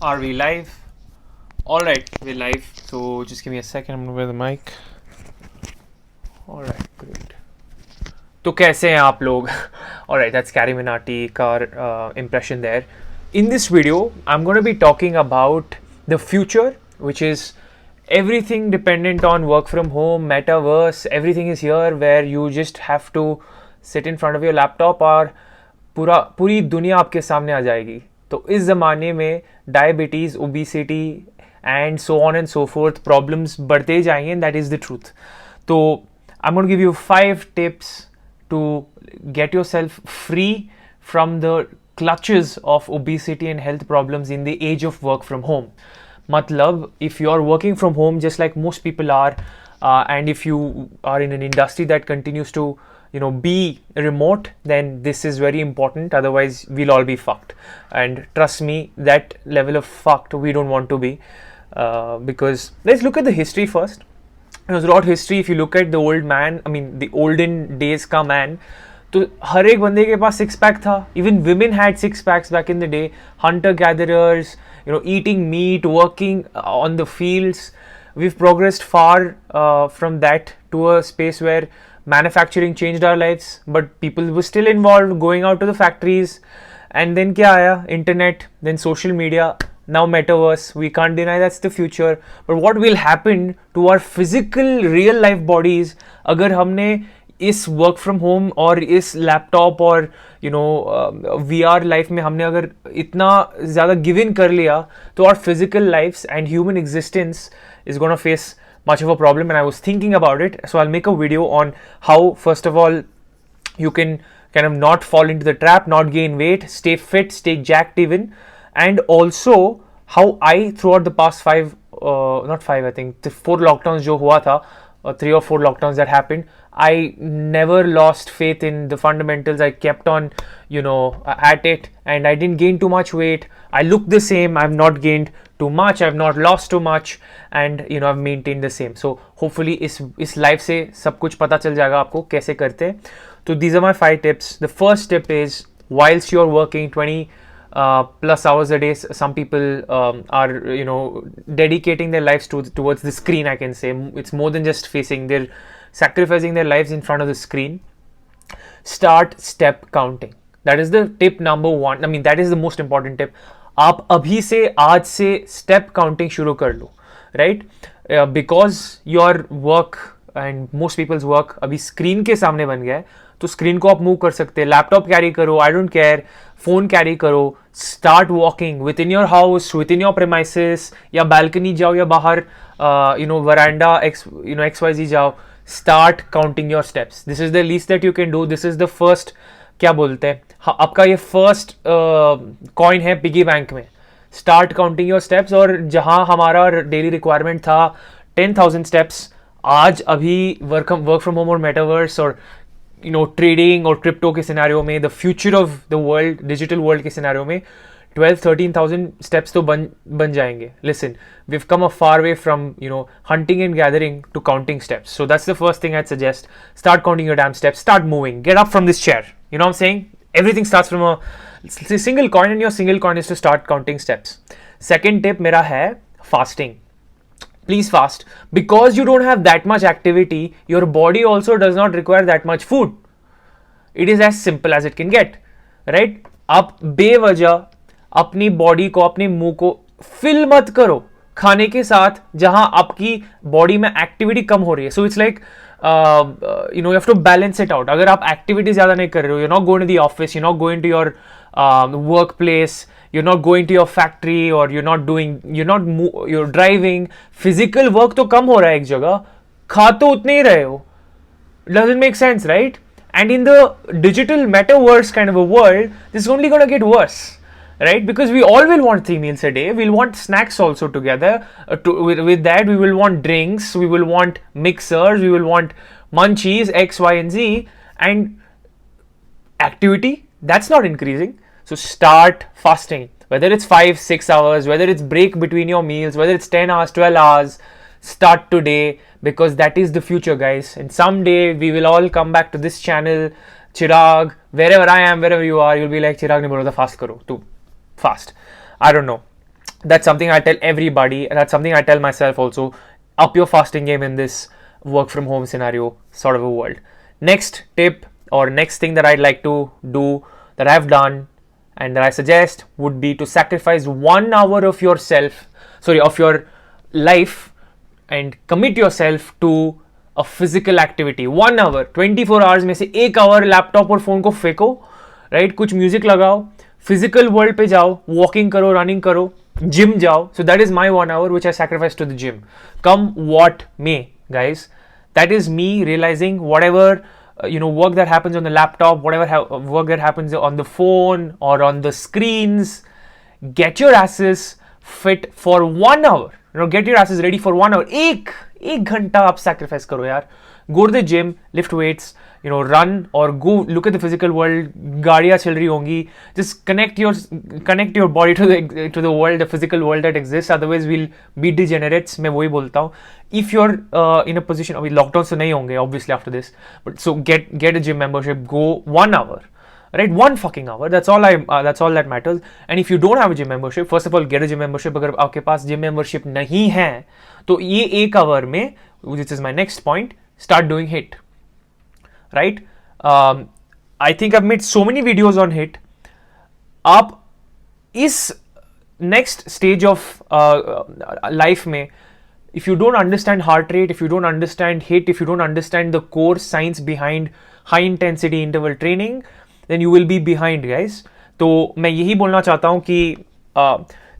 Are we live? Alright, we're live. So just give me a second. I'm gonna wear the mic. Alright, great. तो कैसे हैं आप लोग? Alright, that's Carrie Minati का impression there. In this video, I'm going to be talking about the future, which is everything dependent on work from home, metaverse. Everything is here where you just have to sit in front of your laptop और पूरी दुनिया आपके सामने आ जाएगी. तो इस ज़माने में diabetes, obesity and so on and so forth problems बढ़ते ही जाएंगे and that is the truth. तो I am going to give you 5 tips to get yourself free from the clutches of obesity and health problems in the age of work from home. Matlab, if you're working from home just like most people are, and if you are in an industry that continues to be remote, then this is very important. Otherwise we'll all be fucked, and trust me, that level of fucked we don't want to be, because let's look at the history first. Throughout history, if you look at the old man, I mean the olden days का man, तो हर एक बंदे के पास 6-pack था. Even women had 6-packs back in the day. Hunter gatherers, eating meat, working on the fields. We've progressed far from that to a space where manufacturing changed our lives, but people were still involved, going out to the factories. And then क्या आया? Internet, then social media. Now metaverse, we can't deny that's the future. But what will happen to our physical real life bodies अगर हमने इस work from home और इस laptop और VR life में हमने अगर इतना ज़्यादा give in कर लिया, तो our physical lives and human existence is gonna face much of a problem. And I was thinking about it, so I'll make a video on how, first of all, you can kind of not fall into the trap, not gain weight, stay fit, stay jacked even. And also how I, throughout the past 4 lockdowns जो हुआ था, 3 or 4 lockdowns that happened, I never lost faith in the fundamentals. I kept on at it, and I didn't gain too much weight. I look the same. I've not gained too much, I've not lost too much, and I've maintained the same. So hopefully इस life से सब कुछ पता चल जाएगा आपको कैसे करते हैं. So these are my 5 tips. The first tip is, whilst you're working 20 plus hours a day, some people are dedicating their lives towards the screen. I can say it's more than just facing, they're sacrificing their lives in front of the screen. Start step counting. That is the tip number 1. I mean, that is the most important tip. आप अभी से, आज से step counting शुरू कर लो, right? Because your work and most people's work अभी screen के सामने बन गया है, तो स्क्रीन को आप मूव कर सकते हैं. लैपटॉप कैरी करो, I don't care, phone carry करो. Start walking within your house, within your premises, या बालकनी जाओ, या बाहर वरांडा XYZ जाओ. Start counting your steps. This is the least that you can do. This is the first, क्या बोलते हैं, आपका ये फर्स्ट कॉइन है पिगी बैंक में. Start counting your steps. और जहां हमारा डेली रिक्वायरमेंट था 10,000 स्टेप्स, आज अभी वर्क फ्रॉम होम और मेटावर्स और ट्रेडिंग और क्रिप्टो के सिनेरियो में, the future of the world, digital world के सिनेरियो में 12-13,000 स्टेप्स तो बन जाएंगे. Listen, we have come a far way from hunting and gathering to counting steps. So that's the first thing I'd suggest. Start counting your damn steps. Start moving. Get up from this chair. You know what I'm saying? Everything starts from a single coin, and your single coin is to start counting steps. Second tip मेरा है fasting. Please fast, because you don't have that much activity. Your body also does not require that much food. It is as simple as it can get, right? आप बेवजह अपनी body को, अपने मुंह को fill मत करो खाने के साथ जहां आपकी बॉडी में एक्टिविटी कम हो रही है. So it's like you have to balance it out. अगर आप एक्टिविटी ज्यादा नहीं कर रहे हो, you're not going to the office, you're not going to your workplace, you're not going to your factory, or you're driving, physical work तो कम हो रहा है एक जगह, खा तो उतने ही रहे हो. Doesn't make sense, right? And in the digital metaverse kind of a world, this is only going to get worse, right? Because we all will want 3 meals a day. We'll want snacks also together. With that, we will want drinks, we will want mixers, we will want munchies, X, Y, and Z. And activity, that's not increasing. So start fasting. Whether it's 5-6 hours, whether it's break between your meals, whether it's 10 hours, 12 hours, start today, because that is the future, guys. And someday we will all come back to this channel. Chirag, wherever I am, wherever you are, you'll be like, Chirag ne bola tha fast karo, tu fast. I don't know. That's something I tell everybody, and that's something I tell myself also. Up your fasting game in this work from home scenario sort of a world. Next tip or next thing that I'd like to do, that I've done and that I suggest, would be to sacrifice 1 hour of of your life, and commit yourself to a physical activity. 1 hour, 24 hours में से 1 hour laptop और phone को फेंको, right? कुछ music लगाओ, physical world पे जाओ, walking करो, रनिंग करो, जिम जाओ. So that is my 1 hour which I sacrifice to the gym. Come what may, guys. That is me realizing whatever work that happens on the laptop, whatever work that happens on the phone or on the screens, get your asses fit for 1 hour. Get your asses ready for 1 hour. एक घंटा आप sacrifice करो यार. Go to the gym, lift weights, run, or go look at the physical world. गाड़ियाँ चल रही होंगी. Just connect your body to the world, the physical world that exists. Otherwise we'll be degenerates. मैं वही बोलता हूँ. If you're in a position, अभी lockdown तो नहीं होंगे obviously after this, but so get a gym membership. Go 1 hour. Right, 1 fucking hour. That's all that matters. And if you don't have a gym membership, first of all, get a gym membership. अगर आपके पास gym membership नहीं है, तो ये 1 hour में, which is my next point, start doing HIIT. Right? I think I've made so many videos on HIIT. आप इस next stage of life में, if you don't understand heart rate, if you don't understand HIIT, if you don't understand the core science behind high intensity interval training, then you will be behind, guys. तो मैं यही बोलना चाहता हूँ कि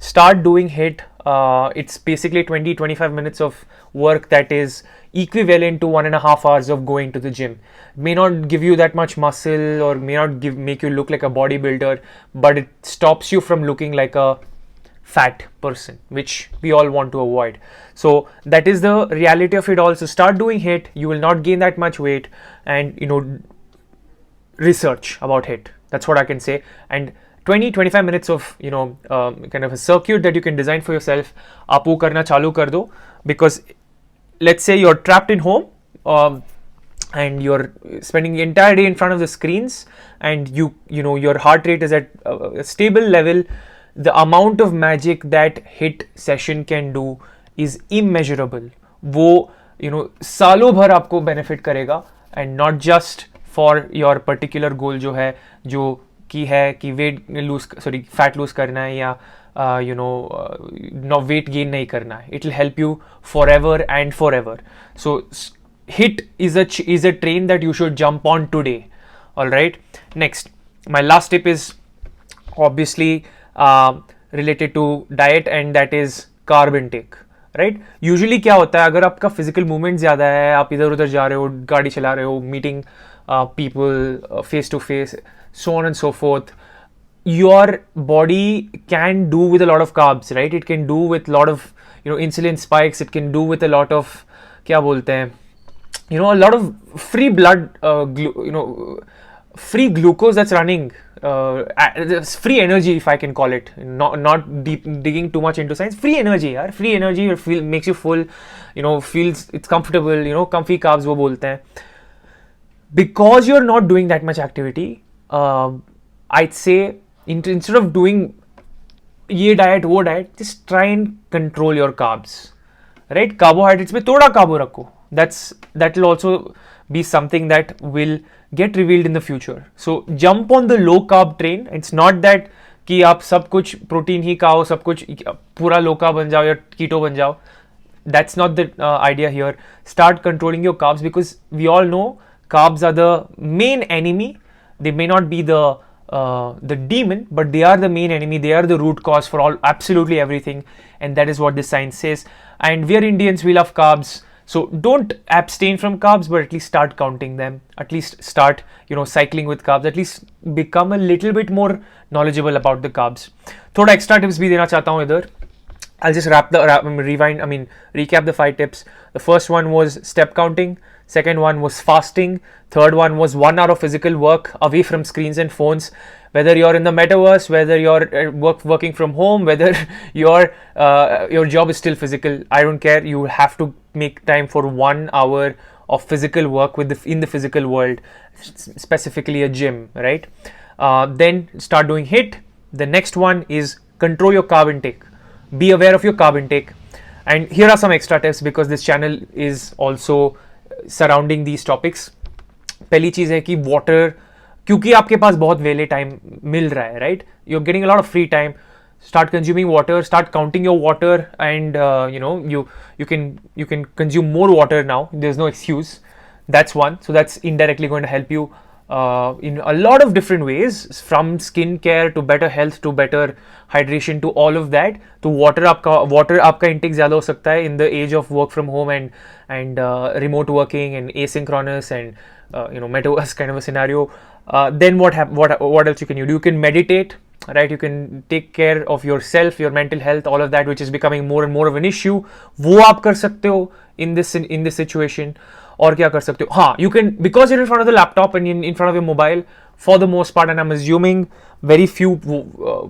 start doing HIIT. It's basically 20-25 minutes of work that is equivalent to 1.5 hours of going to the gym. May not give you that much muscle, or may not make you look like a bodybuilder, but it stops you from looking like a fat person, which we all want to avoid. So that is the reality of it all. So start doing HIIT. You will not gain that much weight, and research about HIIT. That's what I can say. And 20-25 minutes of kind of a circuit that you can design for yourself, आप वो करना चालू कर दो. Because let's say you're trapped in home, and you're spending the entire day in front of the screens, and your heart rate is at a stable level. The amount of magic that HIIT session can do is immeasurable. वो सालों भर आपको benefit करेगा, and not just for your particular goal जो कि fat lose करना है, या weight gain नहीं करना है. It will help you forever and forever. So HIIT is a train that you should jump on today. All right. Next, my last tip is obviously related to diet, and that is carb intake. Right, usually क्या होता है, अगर आपका physical movement ज़्यादा है, आप इधर उधर जा रहे हो, गाड़ी चला रहे हो, meeting people face to face, so on and so forth, your body can do with a lot of carbs, right? It can do with a lot of insulin spikes. It can do with a lot of क्या बोलते हैं, a lot of free blood, free glucose that's running, free energy, if I can call it, not digging too much into science. Free energy, yaar. Free energy makes you full, feels it's comfortable, comfy carbs वो बोलते हैं. Because you're not doing that much activity, I'd say instead of doing ये diet वो diet, just try and control your carbs, right? Carbohydrates पे थोड़ा carbo रखो. That will also be something that will get revealed in the future. So jump on the low carb train. It's not that कि आप सब कुछ protein ही खाओ, सब कुछ पूरा low carb बन जाओ या keto बन जाओ. That's not the idea here. Start controlling your carbs, because we all know carbs are the main enemy. They may not be the demon, but they are the main enemy. They are the root cause for absolutely everything, and that is what the science says. And we are Indians, we love carbs. So don't abstain from carbs, but at least start counting them. At least start, cycling with carbs. At least become a little bit more knowledgeable about the carbs. थोड़ा extra tips भी देना चाहता हूँ इधर. I'll just recap the 5 tips. The first one was step counting. Second one was fasting. Third one was 1 hour of physical work away from screens and phones. Whether you're in the metaverse, whether you're working from home, whether your job is still physical, I don't care. You have to make time for 1 hour of physical work in the physical world, specifically a gym, right? Then start doing HIIT. The next one is control your carb intake. be aware of your carb intake. And here are some extra tips because this channel is also surrounding these topics. पहली चीज़ है कि water, क्योंकि आपके पास बहुत वेले time मिल रहा है, right, you are getting a lot of free time, start consuming water, start counting your water, and you can consume more water now. There's no excuse. That's one. So that's indirectly going to help you in a lot of different ways, from skincare to better health to better hydration to all of that. तो water आपका intake ज़्यादा हो सकता है in the age of work from home and remote working and asynchronous and metaverse kind of a scenario. Then what else you can do? You can meditate, right? You can take care of yourself, your mental health, all of that, which is becoming more and more of an issue. वो आप कर सकते हो in this situation. और क्या कर सकते हो? हाँ, you can, because you're in front of the laptop and in front of your mobile for the most part, and I'm assuming very few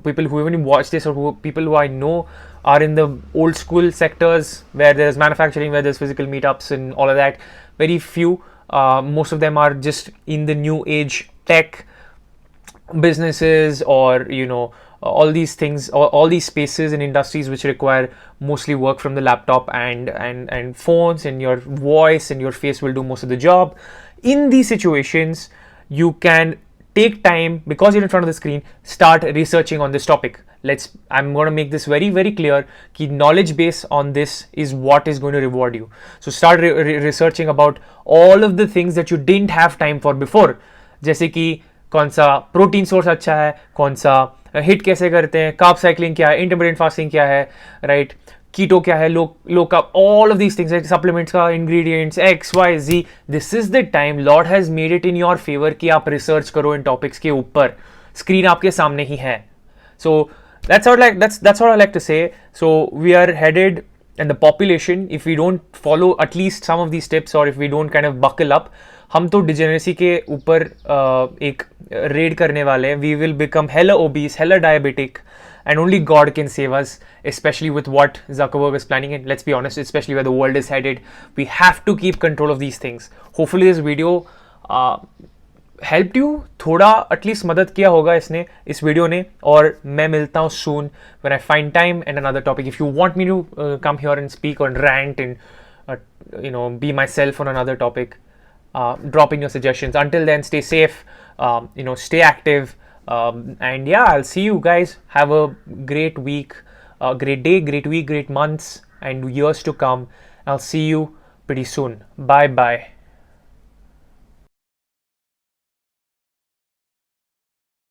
people who even watch this or people who I know are in the old school sectors where there's manufacturing, where there's physical meetups and all of that. Very few. Most of them are just in the new age tech businesses, or all these things, all these spaces and industries which require mostly work from the laptop and phones, and your voice and your face will do most of the job. In these situations, you can take time, because you're in front of the screen, start researching on this topic. I'm going to make this very, very clear कि knowledge base on this is what is going to reward you. So start researching about all of the things that you didn't have time for before. जैसे कि कौन सा protein source अच्छा है, कौन सा hit कैसे करते हैं, कार्ब साइक्लिंग क्या है, इंटरमिटेंट फास्टिंग क्या है, राइट, कीटो क्या है, low carb, all of these things, supplements का ingredients X Y Z. This is the time, Lord has made it in your favour कि आप रिसर्च करो इन टॉपिक्स के ऊपर. स्क्रीन आपके सामने ही है. सो that's what I like to say. So we are headed, and the population, if we don't follow at least some of these tips, or if we don't kind of buckle up, हम तो degeneracy के ऊपर एक red करने वाले हैं. We will become hella obese, hella diabetic, and only God can save us, especially with what Zuckerberg is planning. And let's be honest, especially where the world is headed, we have to keep control of these things. Hopefully this video helped you, थोड़ा at least मदद किया होगा इस video ने. और मैं मिलता हूँ soon when I find time and another topic. If you want me to come here and speak or rant and be myself on another topic, drop in your suggestions. Until then, stay safe, stay active, and yeah, I'll see you guys. Have a great week, great day, great week, great months and years to come. I'll see you pretty soon. Bye bye.